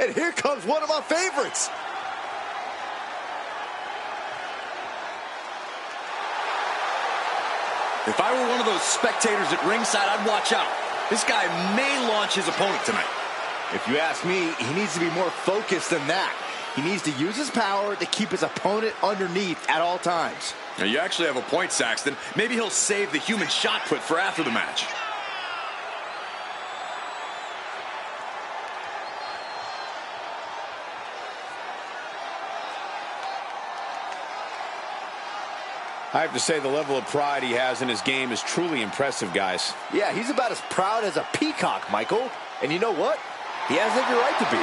And here comes one of my favorites. If I were one of those spectators at ringside, I'd watch out. This guy may launch his opponent tonight. If you ask me, he needs to be more focused than that. He needs to use his power to keep his opponent underneath at all times. Now, you actually have a point, Saxton. Maybe he'll save the human shot put for after the match. I have to say the level of pride he has in his game is truly impressive, guys. Yeah, he's about as proud as a peacock, Michael. And you know what? He has every right to be.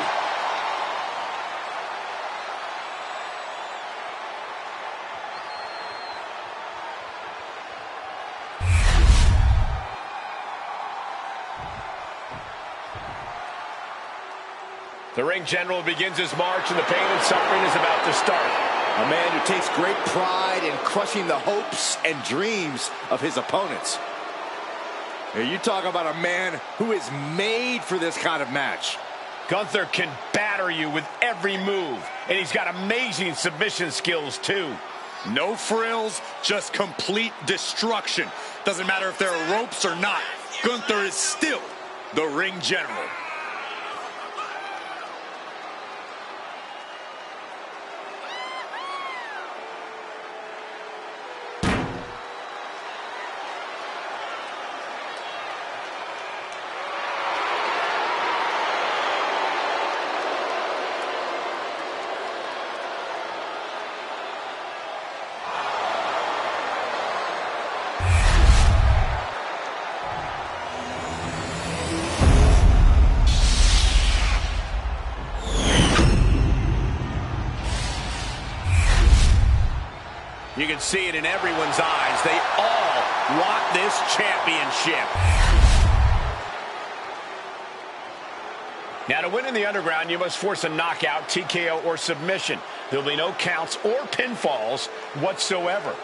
The ring general begins his march, and the pain and suffering is about to start. A man who takes great pride in crushing the hopes and dreams of his opponents. Here you talk about a man who is made for this kind of match. Gunther can batter you with every move, and he's got amazing submission skills, too. No frills, just complete destruction. Doesn't matter if there are ropes or not. Gunther is still the ring general. You can see it in everyone's eyes. They all want this championship. Now, to win in the Underground, you must force a knockout, TKO, or submission. There'll be no counts or pinfalls whatsoever.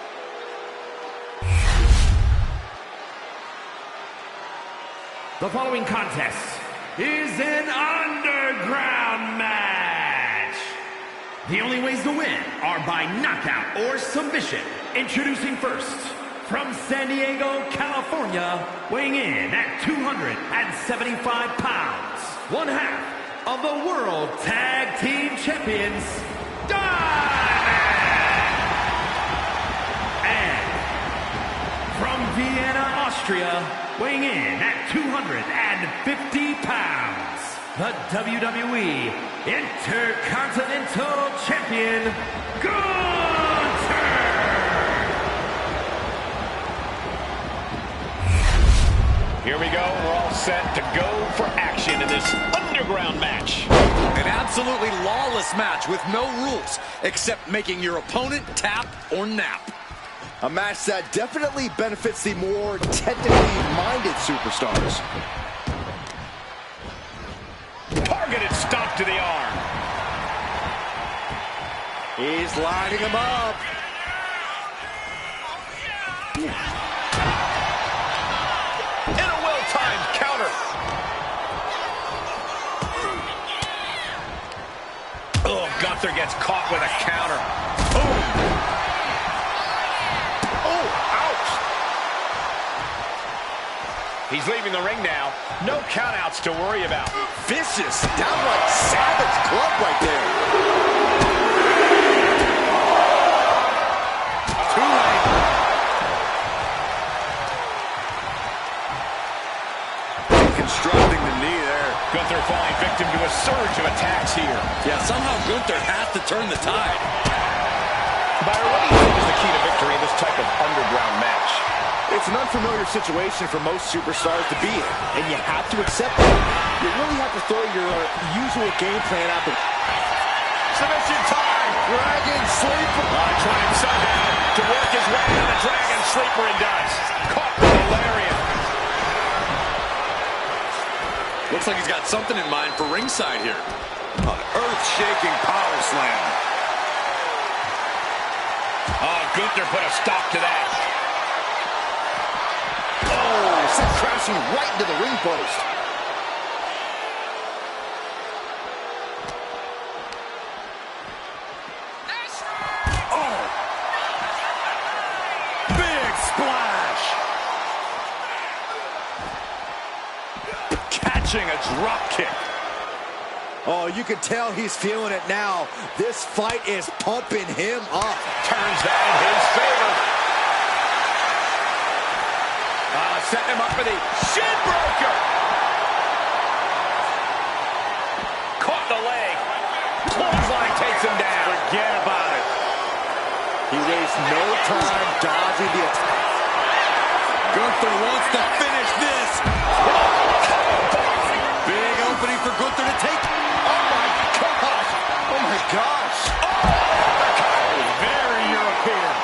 The following contest is an Underground match. The only ways to win are by knockout or submission. Introducing first, from San Diego, California, weighing in at 275 pounds, one half of the World Tag Team Champions, Diamond! And from Vienna, Austria, weighing in at 250 pounds, the WWE Intercontinental Champion, Gunther! Here we go. We're all set to go for action in this Underground match. An absolutely lawless match with no rules, except making your opponent tap or nap. A match that definitely benefits the more technically minded superstars. Targeted stop to the arm. He's lining him up. And a well-timed counter. Oh, Gunther gets caught with a counter. Boom. Oh, ouch. He's leaving the ring now. No countouts to worry about. Vicious, downright savage club right there. Too late. Constructing the knee there. Gunther falling victim to a surge of attacks here. Yeah, somehow Gunther has to turn the tide. Byron, what do you think is the key to victory in this type of Underground match? It's an unfamiliar situation for most superstars to be in, and you have to accept it. You really have to throw your usual game plan out the... Submission time! Dragon Sleeper! Trying somehow to work his way on the Dragon Sleeper and does. Caught with a lariat. Looks like he's got something in mind for ringside here. An earth-shaking power slam. Oh, Gunther put a stop to that. Oh, sent crashing right into the ring post. launching a drop kick. Oh, you can tell he's feeling it now. This fight is pumping him up. Turns that in his favor. Setting him up for the shin breaker. Caught the leg. Clothesline takes him down. Forget about it. He wastes no time dodging the attack. Gunther wants to finish this. Big opening for Gunther to take. Oh my gosh! Oh my gosh! Very European.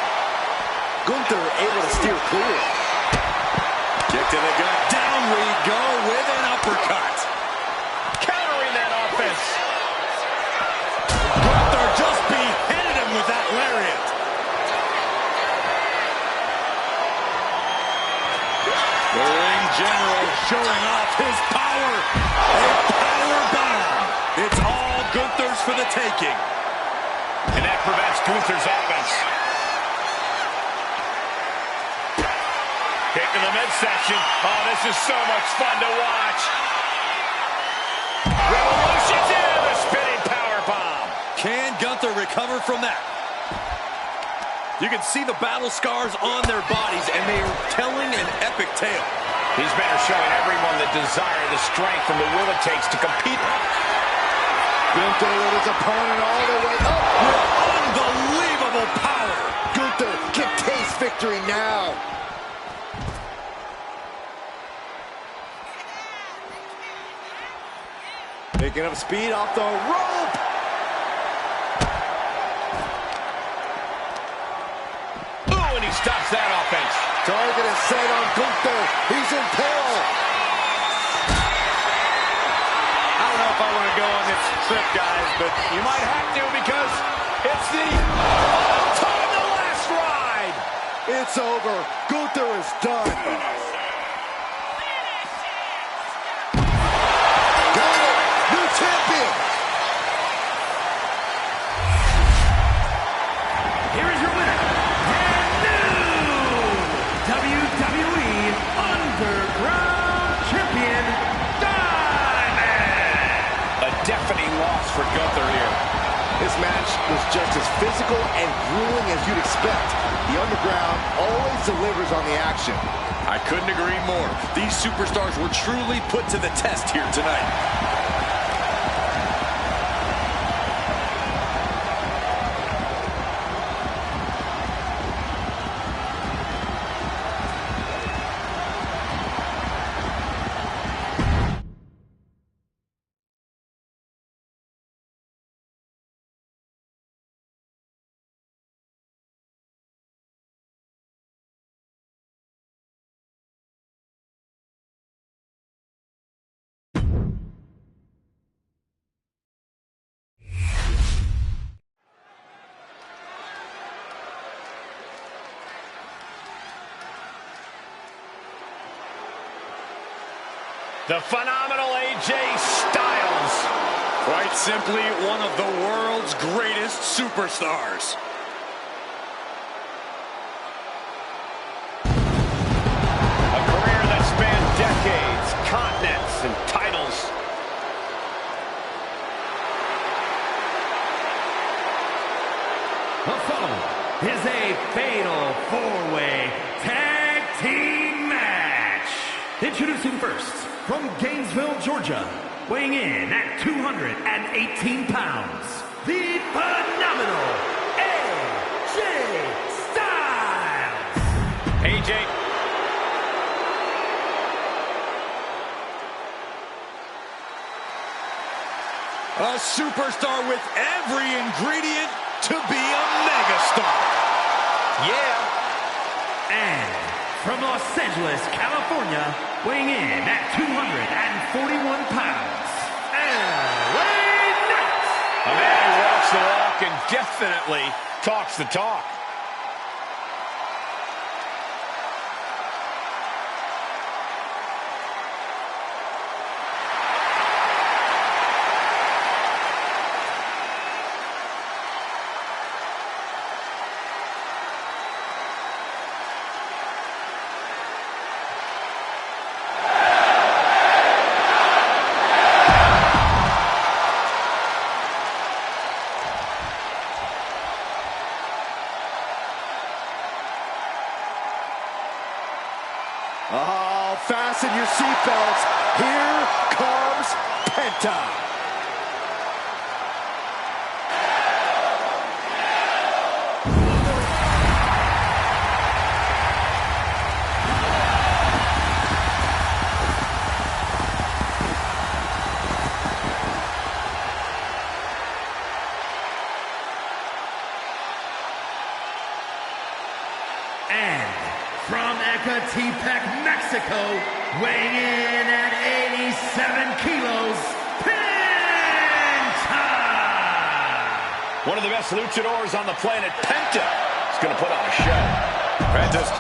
Gunther able to steer clear. Kick to the gut. Down we go with an uppercut. Countering that offense. Gunther just beheaded him with that lariat. The ring general showing off his power. A power bomb. It's all Gunther's for the taking. And that prevents Gunther's offense. Kick to the midsection. Oh, this is so much fun to watch. Revolution's in the spinning powerbomb. Can Gunther recover from that? You can see the battle scars on their bodies, and they are telling an epic tale. These men are showing everyone the desire, the strength, and the will it takes to compete. Gunther with his opponent all the way up. With unbelievable power. Gunther can taste victory now. Picking up speed off the rope. Ooh, and he stops that offense. Target is set on Gunther. He's in peril. I don't know if I want to go on this trip, guys, but You might have to because it's the all-time the last ride. It's over. Gunther is done. Got it. New champion. Here is your winner, and new WWE Underground Champion, Diamond! A deafening loss for Gunther here. This match was just as physical and grueling as you'd expect. The Underground always delivers on the action. I couldn't agree more. These superstars were truly put to the test here tonight. The phenomenal AJ Styles. Quite simply, one of the world's greatest superstars. A career that spanned decades, continents, and titles. The following is a fatal four-way tag team match. Introducing first, from Gainesville, Georgia, weighing in at 218 pounds, the phenomenal AJ Styles. AJ. A superstar with every ingredient to be a megastar. Yeah. And from Los Angeles, California, weighing in at 241 pounds, LA Knight. A man who walks the walk and definitely talks the talk. Oh, fasten your seatbelts. Here comes Penta. And from Ecatepec, Mexico, weighing in at 87 kilos, Penta! One of the best luchadors on the planet, Penta, is going to put on a show. Penta's...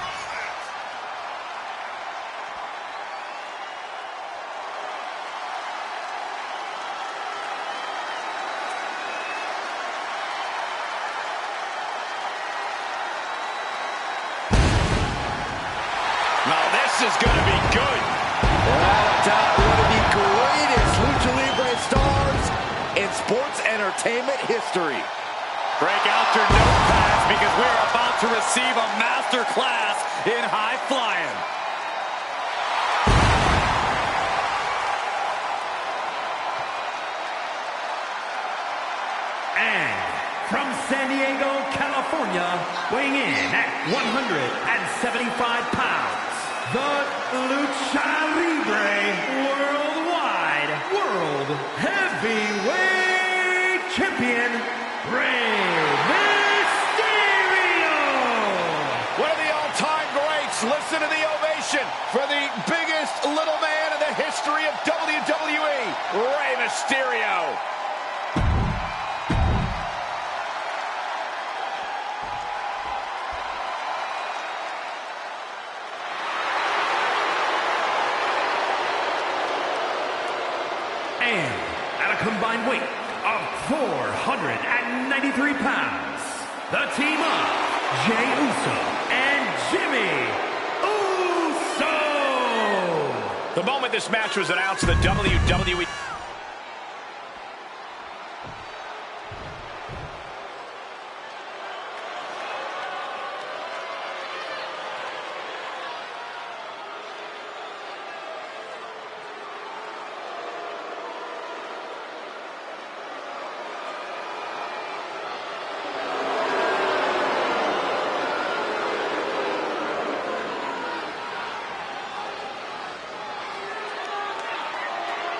Now this is going to be good. Without a doubt, one of the greatest Lucha Libre stars in sports entertainment history. Break out your notepads because we're about to receive a master class in high flying. And from San Diego, California, weighing in at 175 pounds, the Lucha Libre Worldwide World Heavyweight Champion, Rey Mysterio! One of the all-time greats. Listen to the ovation for the biggest little man in the history of WWE, Rey Mysterio. And at a combined weight of 493 pounds, the team of Jey Uso and Jimmy Uso! The moment this match was announced, the WWE...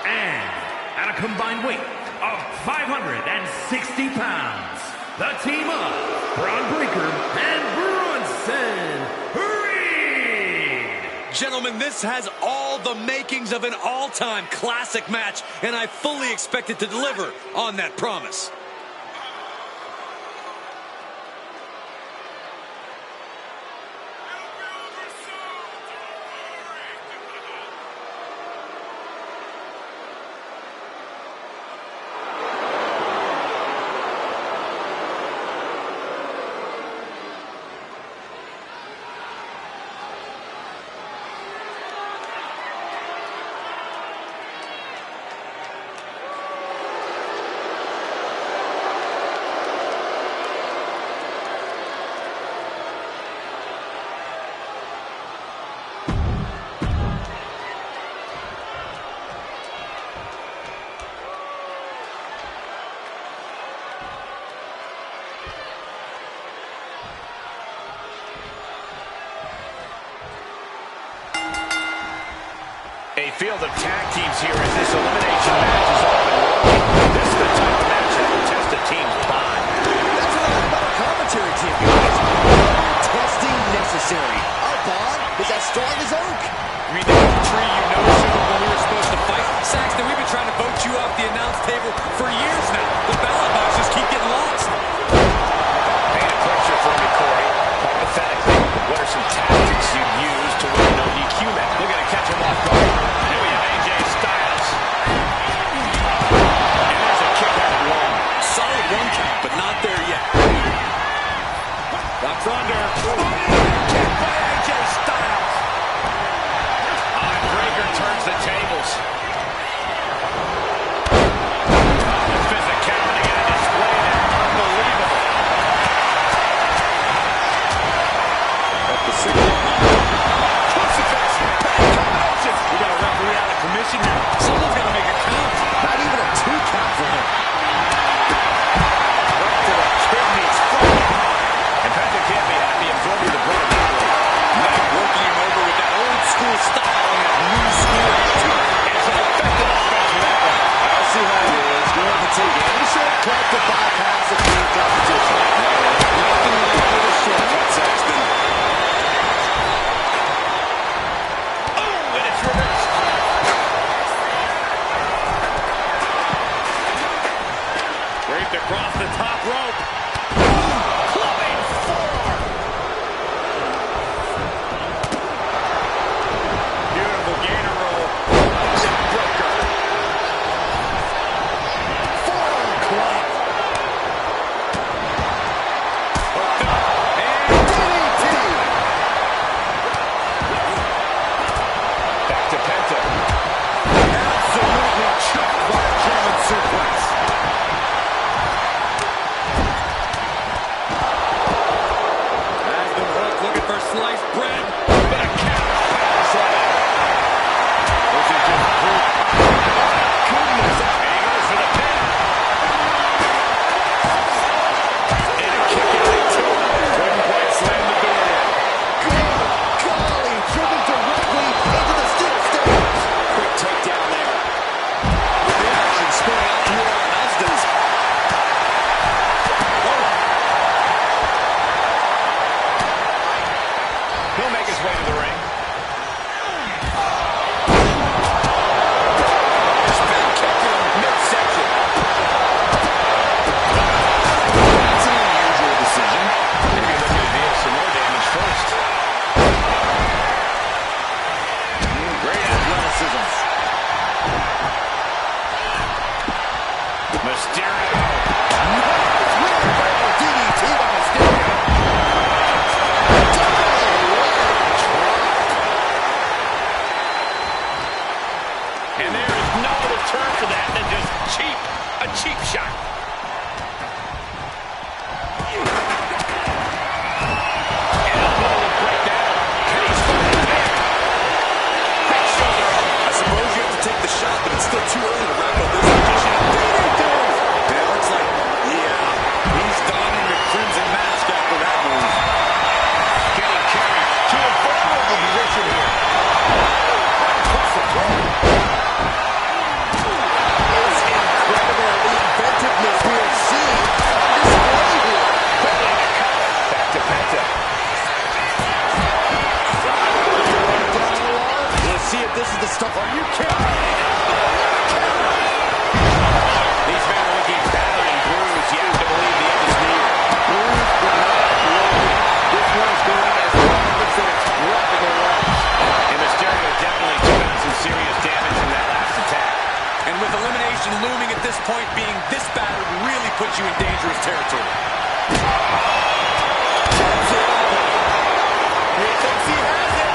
And at a combined weight of 560 pounds, the team of Braun Breaker and Bronson Reed! Gentlemen, this has all the makings of an all-time classic match, and I fully expect it to deliver on that promise. A field of tag teams here as this elimination match is all been rolling. This is the type of match that will test a team's bond. That's what I like about our commentary team, guys. No testing necessary. Our bond is as strong as oak. You mean the tree you know showed when we were supposed to fight? Saxton, we've been trying to vote you off the announce table for years now. The ballot boxes keep getting lost. Paint a picture for me, Corey. Hypothetically, what are some tactics you'd use to win an DQ match? Look at it, catch him off guard. Here we have AJ Styles. And there's a kick out one. Solid one count, but not there yet. Got thunder. Kick by AJ Styles. Breaker turns the tables. The his way to the ring. Spin kick in midsection. That's an unusual decision. Maybe looking to deal some more damage first. Great athleticism. Mysterio. DDT by Mysterio. And there is no return for that than just cheap. A cheap shot. And elbow will break down. Can he start it there? Big shoulder up. I suppose you have to take the shot, but it's still too early to wrap up this position. And it looks like, he's donning the crimson mask after that move. Getting carried to a vulnerable position here. Across the throat. It's incredible the inventiveness we are seeing on display here. Back to Penta. We'll see if this is the stuff. Are you kidding? These men are looking battered and bruised. You have to believe the end is near. Bruised but not bloody. This one's going as far as it's wrapping around. And Mysterio definitely took on some serious damage from that last attack. And with elimination looming at this point, being this battered really puts you in dangerous territory. He thinks he has it.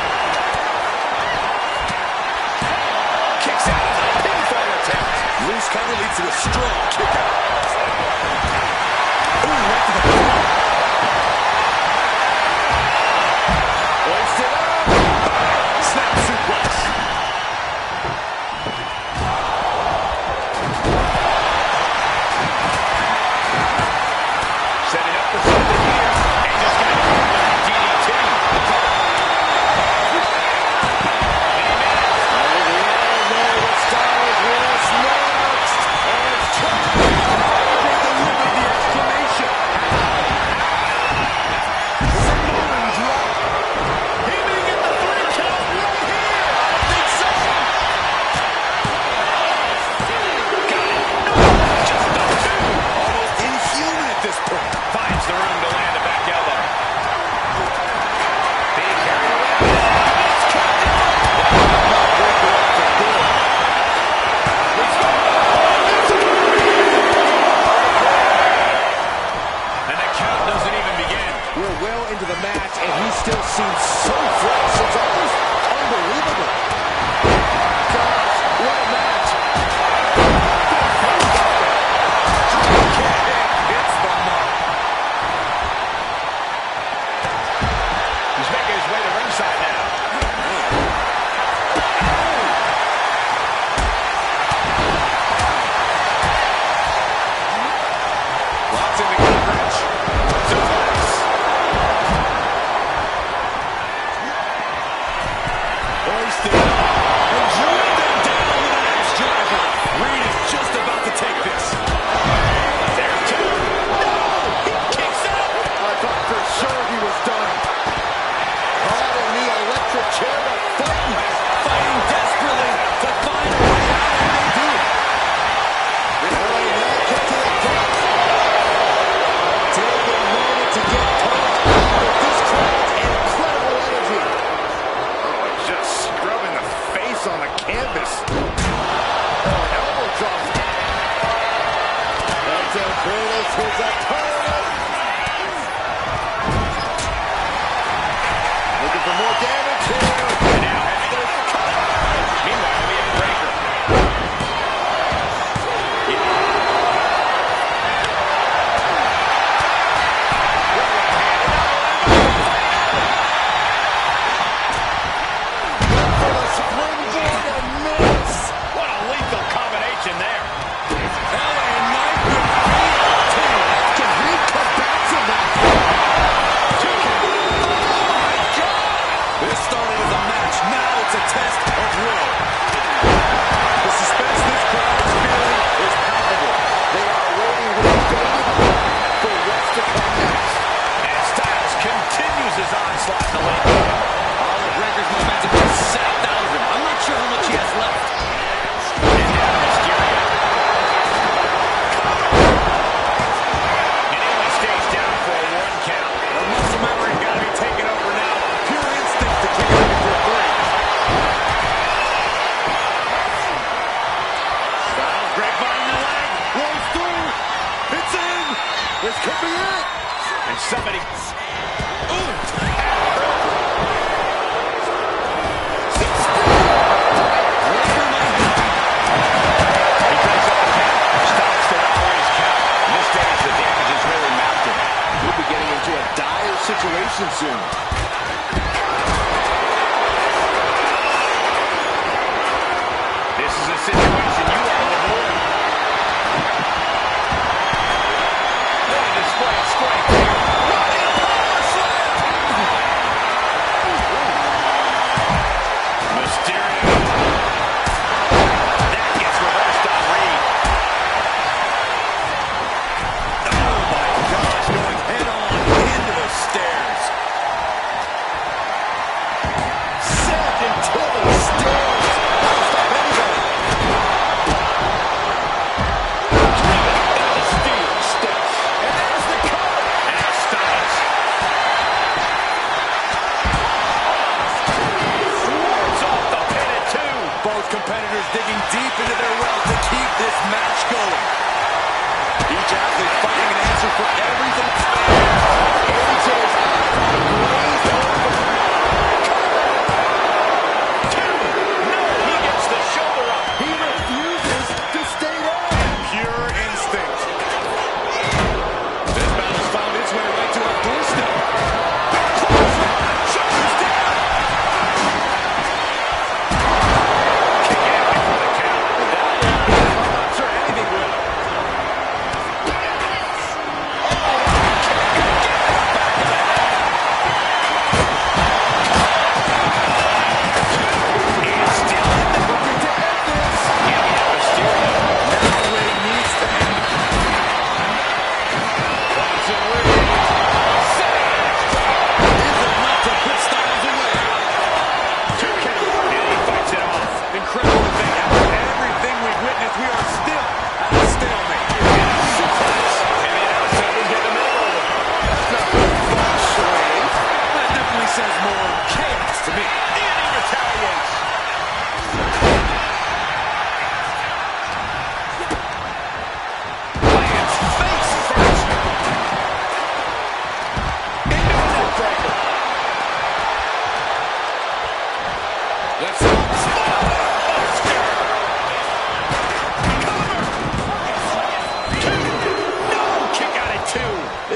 Kicks out of the pinfall attempt. Loose cover leads to a strong kick out. Ooh, right to the floor. Hoisted up. Snap suplex. Setting up for something here. And just got hit with a DDT. Finds the room to land a back elbow. Being carried away. And the count doesn't even begin. We're well into the match, and he still seems so fresh. It's almost unbelievable. Gosh, what a match. Hits the mark. He's making his way to ringside now. Lots in the coverage. Suplex. Hoisted up. And driven down with an axe driver. Reed is just about to take this. There two. No! He kicks out. I thought for sure he was done. Caught in the electric chair, but Fighting desperately to find a way out. And they do. kick to the gut. Take a moment to get pumped with this crowd's incredible energy. Oh, just scrubbing the face on the canvas. Oh, elbow drop. That's a Curtis, his opponent. Looking for more damage here. And now heading to the cover. Meanwhile, we have Breaker. For the springboard and miss. What a lethal combination there. LA Knight with VLT. Can he come back from that? This started as a match. Now it's a test of will. The suspense this crowd is feeling is palpable. They are waiting with bated breath for what's to come next. And Styles continues his onslaught in the late game. I'll digging deep into their well to keep this match going. Each athlete finding an answer for everything. AJ's eyes glazed over. No, he gets the shoulder up. He refuses to stay down. Pure instinct. This battle's found its way right to our doorstep. Shoulders down. Kick out before the count. I'm not sure anything will.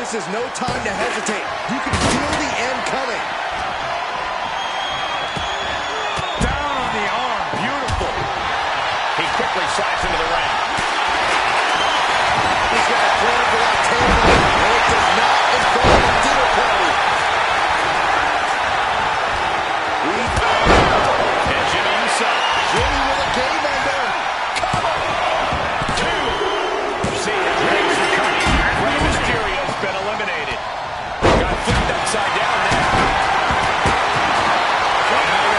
This is no time to hesitate. You can feel the end coming. Down on the arm. Beautiful. He quickly slides into the ring. He's got a plan for that table, and it does not involve a dinner party. And Jimmy Uso. Jimmy with a game ender. See it. Rey's coming. Rey Mysterio's been eliminated. Got flipped upside down now. Looking for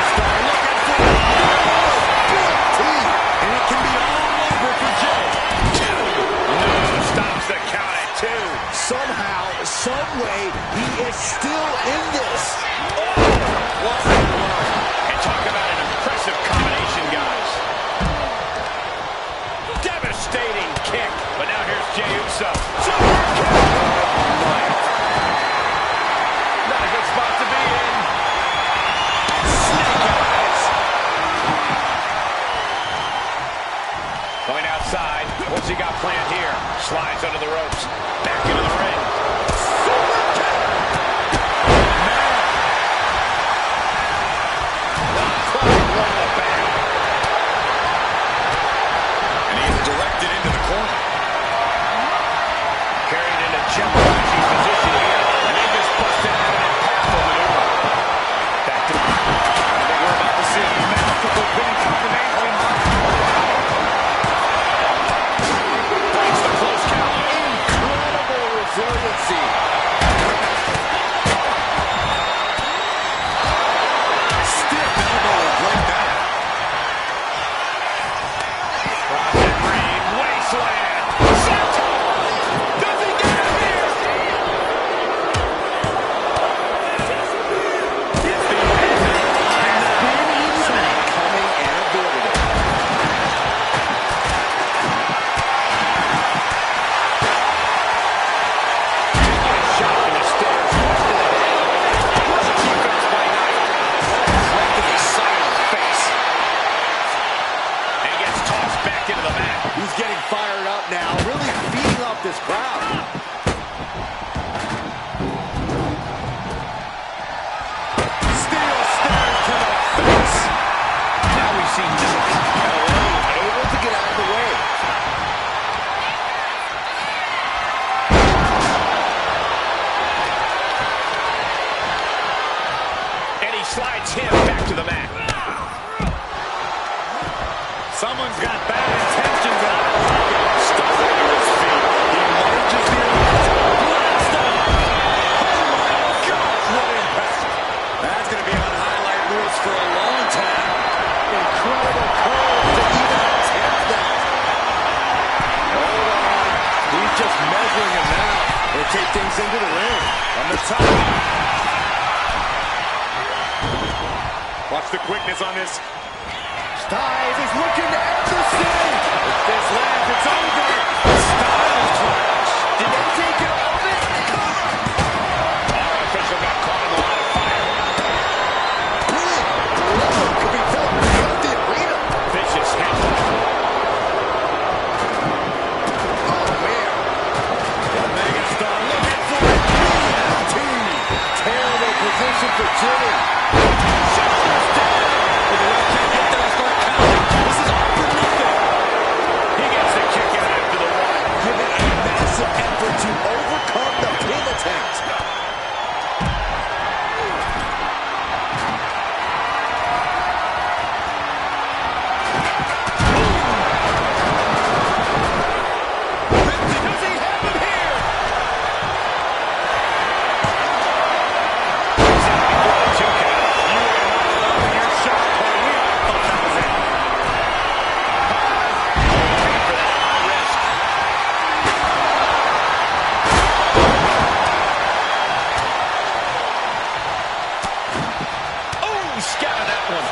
And it can be all over for Jey. no, stops the count at 2. Somehow, some way, he is still in this. And talk about an impressive combination, guys. Devastating kick. But now here's Jey Uso. Not a good spot to be in. Snake eyes. Going outside. What's he got planned here? Slides under the ropes. Back into the ring. And he's directed into the corner. Carried into jeopardizing position here. And they just busted out an impactful maneuver. Back to... I think we're about to see a masterful pin combination. Breaks the close count. Incredible resiliency. Stiff elbow will break that. Crossing Reed. Wasteland. Senton. Does he get it here? It's the Coming and avoided it. shot in the stairs. Defense by night. Right to the side of the face. And gets tossed back into the mat. He's getting fired up now, really feeding off this crowd. Steel stairs to the face. Now we see Able to get out of the way. and he slides him back to the mat. Someone's got bad intentions and I don't like it. Stumbling to his feet. He lunges the blast off. Oh my God, what impact. That's going to be on highlight reels for a long time. Incredible curve to even attempt that. Hold on. He's just measuring him now. He'll take things into the ring. On the top. Watch the quickness on this. Styles is looking to end this thing. If this lands, it's over. Styles clash. Did AJ get all of it? Our official got caught in the line of fire. Brilliant. Could be felt throughout the arena. Vicious headbutt. Oh, man. Omega Star looking for it. Terrible position for Jimmy. Shoulders down. If the ref can't get there, start counting. This is all for nothing. He gets the kick out after the one. Given a massive effort to overcome the pin attempt. Does he have him here? Two count. You are not alone in your shot, Cole. We all thought that was it. Waiting for that high risk. Oh, scattered that one.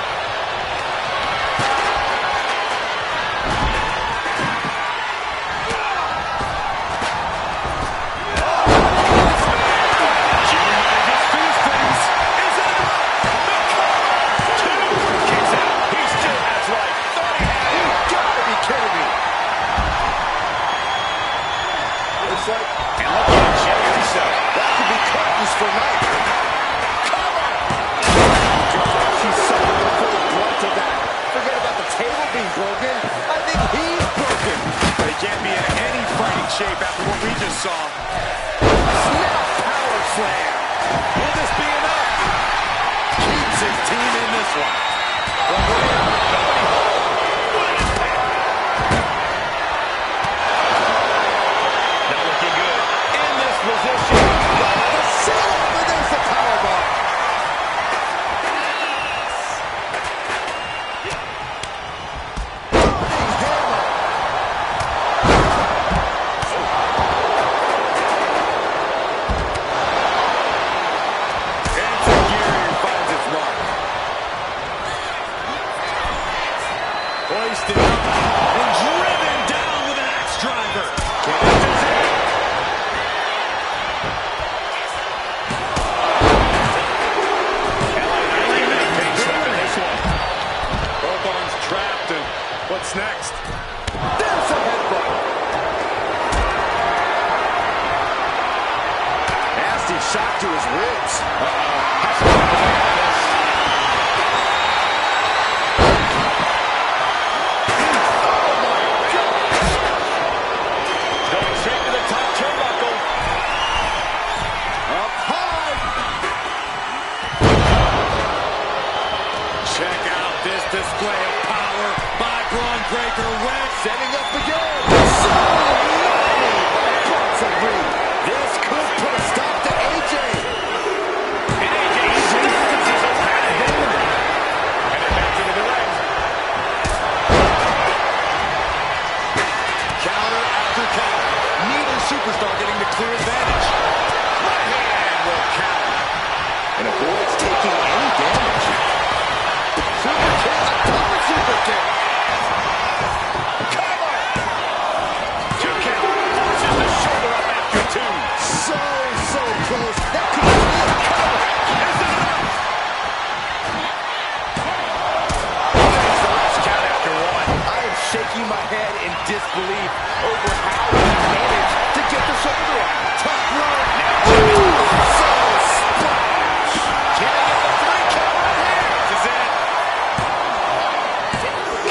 Jimmy might have just finished things. Is it enough? Two. Kicks out. He still has life. Thought he had it. You gotta be kidding me. Looks like And look at Jimmy himself. that could be curtains for night. Cover! She's suffering the full brunt of that. Forget about the table being broken. I think he's broken. But he can't be in any fighting shape after what we just saw. Snap power slam. Will this be enough? Keeps his team in this one. Not looking good. In this position. The setup, and there's the powerbomb. Burning hammer. Enzuigiri finds its mark. Hoisted up and driven down with an axe driver. This is it. Both arms trapped, and what's next? There's a headbutt. Nasty shot to his ribs. Has to walk away out of this. Going straight to the top turnbuckle. Up high. Check out this display of power by Braun Breaker Wentz. Setting up again. So many butts of ring. This could put a stop to AJ. And AJ sees his own hat ahead. Headed back into the ring. Counter after counter. Neither superstar getting the clear advantage. Right hand will count. And avoids taking any damage. Super kick. Another super kick. Cover. Two count. Forces the shoulder up after two. So close. That could be a cover. Is it enough? That's the last count after one. I am shaking my head in disbelief over how he managed to get the shoulder up. Top rope. So splash. Getting in the 3 count right here. This is it.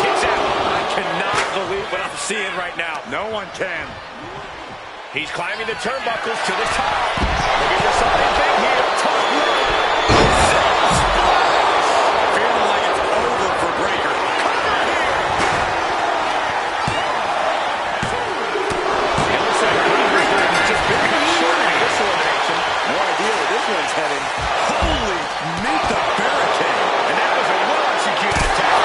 Kicks out. I cannot believe what I'm seeing right now. No one can. He's climbing the turnbuckles to the top. Looking for something big here. Top rope. Feeling like it's over for Breaker. Cover here. It looks like Breaker's just been cut short in this elimination. No idea where this one's heading. Holy meet the barricade. And that was a well-executed attack.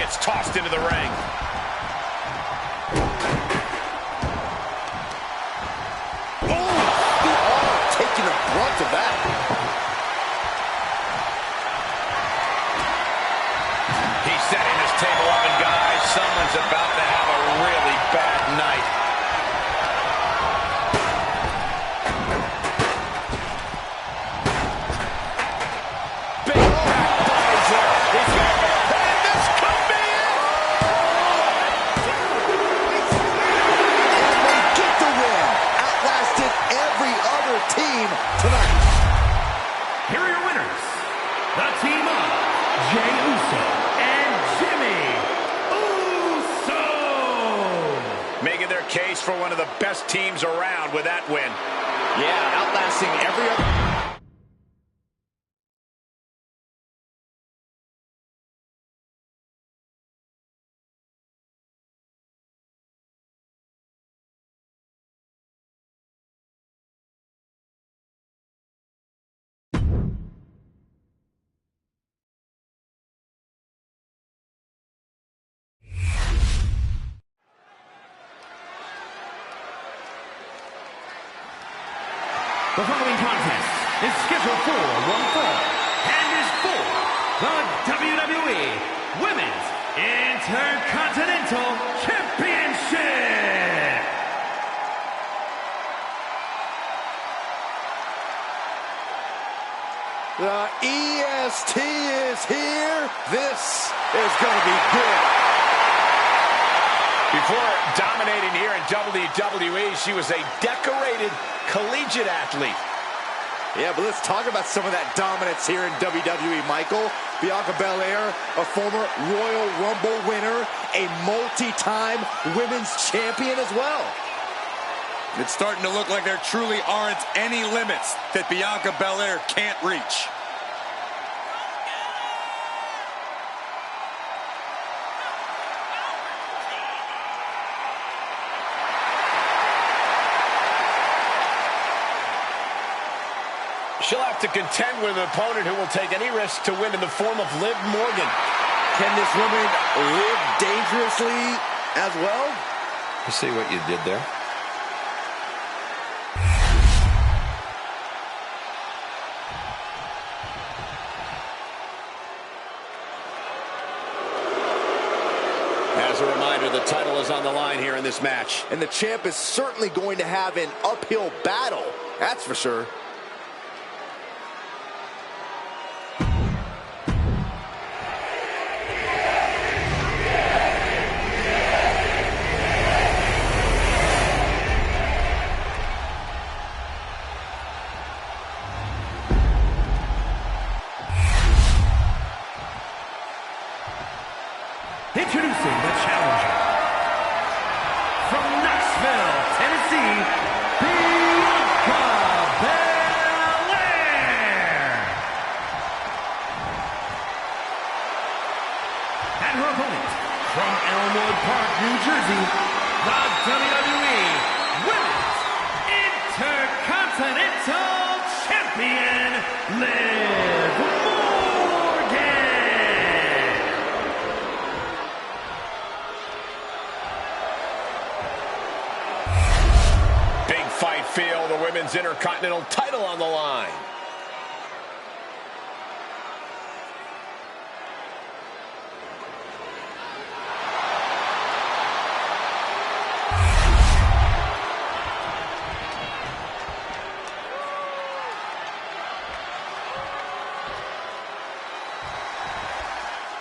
gets tossed into the ring. Taking the brunt of that. He's setting his table up, and guys, someone's about to have a really bad night. Big backbiter. He's got it, and this could be it. And they get the win. Outlasted every other team tonight. Here are your winners, the team of Jey Uso and Jimmy Uso. Making their case for one of the best teams around with that win. Yeah, outlasting every other. The following contest is scheduled for one fall and is for the WWE Women's Intercontinental Championship. The EST is here. This is going to be good. Before dominating here in WWE, she was a decorated collegiate athlete. Yeah, but let's talk about some of that dominance here in WWE, Michael. Bianca Belair, a former Royal Rumble winner, a multi-time women's champion as well. It's starting to look like there truly aren't any limits that Bianca Belair can't reach. She'll have to contend with an opponent who will take any risk to win in the form of Liv Morgan. Can this woman live dangerously as well? You see what you did there? As a reminder, the title is on the line here in this match. And the champ is certainly going to have an uphill battle, that's for sure. Introducing the challenger from Knoxville, Tennessee, Bianca Belair. And her opponent from Elmwood Park, New Jersey, the WWE Women's Intercontinental Champion, Liv Morgan. Fight feel, the Women's Intercontinental title on the line.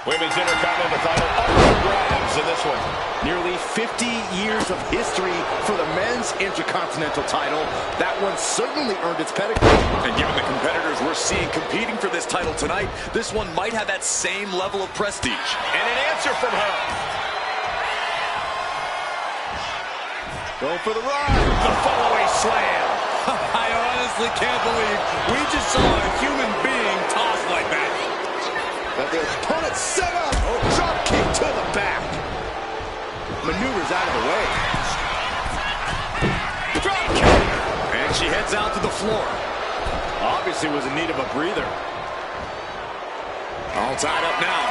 Women's Intercontinental title up for grabs in this one. Nearly 50 years of history for the men's Intercontinental title. That one certainly earned its pedigree. And given the competitors we're seeing competing for this title tonight, this one might have that same level of prestige. And an answer from her. Going for the run. The follow-away slam. I honestly can't believe we just saw a human being tossed like that. But the opponent set up. Drop kick to the back. Maneuvers out of the way. Drop kick. And she heads out to the floor. Obviously was in need of a breather. All tied up now.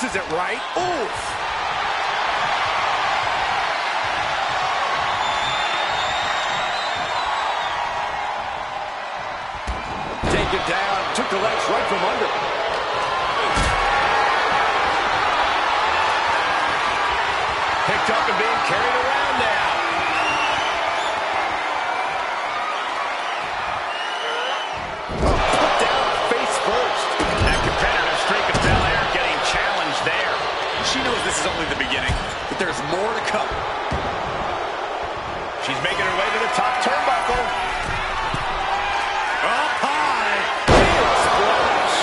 isn't right. Oof. Taken down, took the legs right from under. Picked up and being carried around now. Put down face first. That competitive streak of Belair getting challenged there. She knows this is only the beginning, but there's more to come. She's making her way to the top turnbuckle. Up high. Big splash.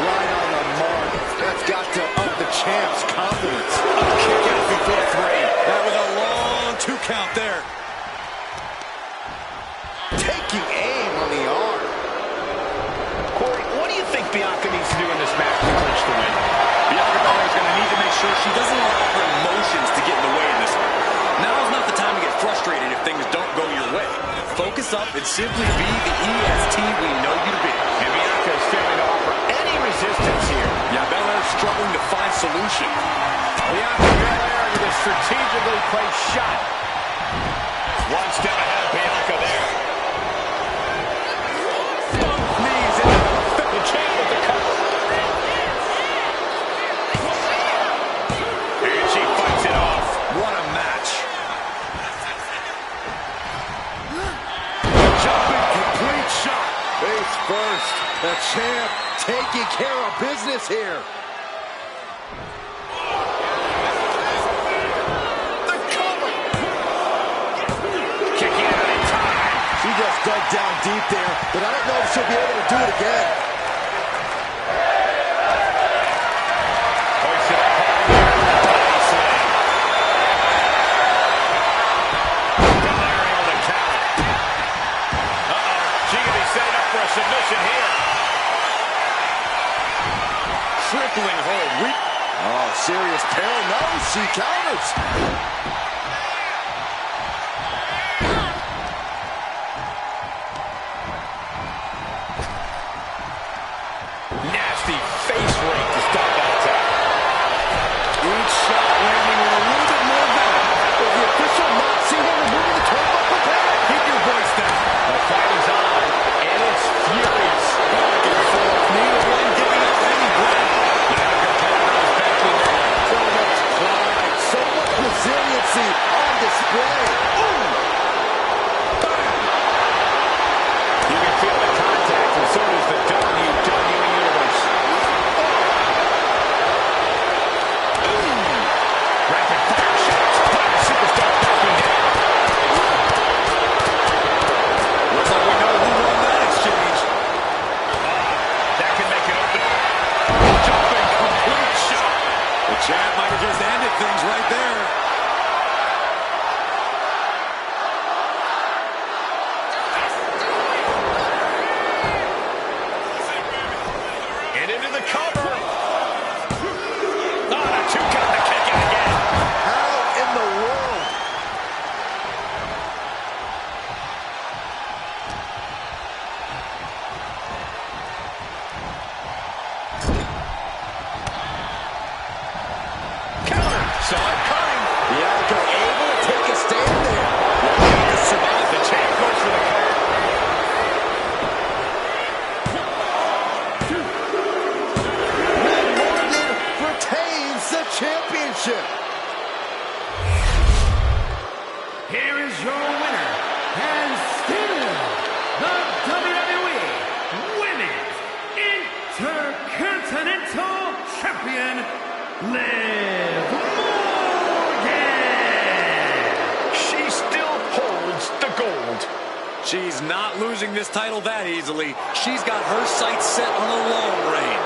Right on the mark. That's got to up the champ's confidence. A kick out before 3. That was a long 2 count there. Taking aim on the arm. Corey, what do you think Bianca needs to do in this match to clinch the win? Bianca Belair is going to need to make sure she doesn't allow her emotions to get in the way in this one. Now's not the time to get frustrated if things don't go your way. Focus up and simply be the EST we know you to be. And Bianca is failing to offer any resistance here. Yeah, Belair's struggling to find solution. Bianca Belair with a strategically placed shot. One step ahead of Bianca there. Bump knees into the champ with the cover. And she fights it off. What a match. Jumping complete shot. Face first. The champ taking care of business here. The cover. Kicking out in time. She just dug down deep there, but I don't know if she'll be able to do it again. Hoisted up high. Body slam. Belair able to counter. She could be setting up for a submission here. Crippling hold. Oh, serious peril. No, she counters. Nasty face rake to start that attack. Each shot landing with a little bit more venom. Is the official not seeing him removing the turnbuckle pad? Keep your voice down. The fight is on, and it's furious. Back and forth. Neither one giving up any ground. Neither competitor is backing down. So much pride, so much resiliency on display. Ooh! You can feel the contact, and so does the WWE Universe. Rapid fire shots. Putting the superstar backing down. Looks like we know who won that exchange. That can make it open. Jumping complete shot. The champ might have just ended things right there. And into the cover. Oh, the 2 count to kick it again. How in the world? Counter. Saw it coming. Bianca able to take a stand there. Bianca survived. The champ goes for the cover. Liv Morgan retains the championship. Here is your winner, and still the WWE Women's Intercontinental Champion, Liv Morgan. She still holds the gold. She's not losing this title that easily. She's got her sights set on a long reign.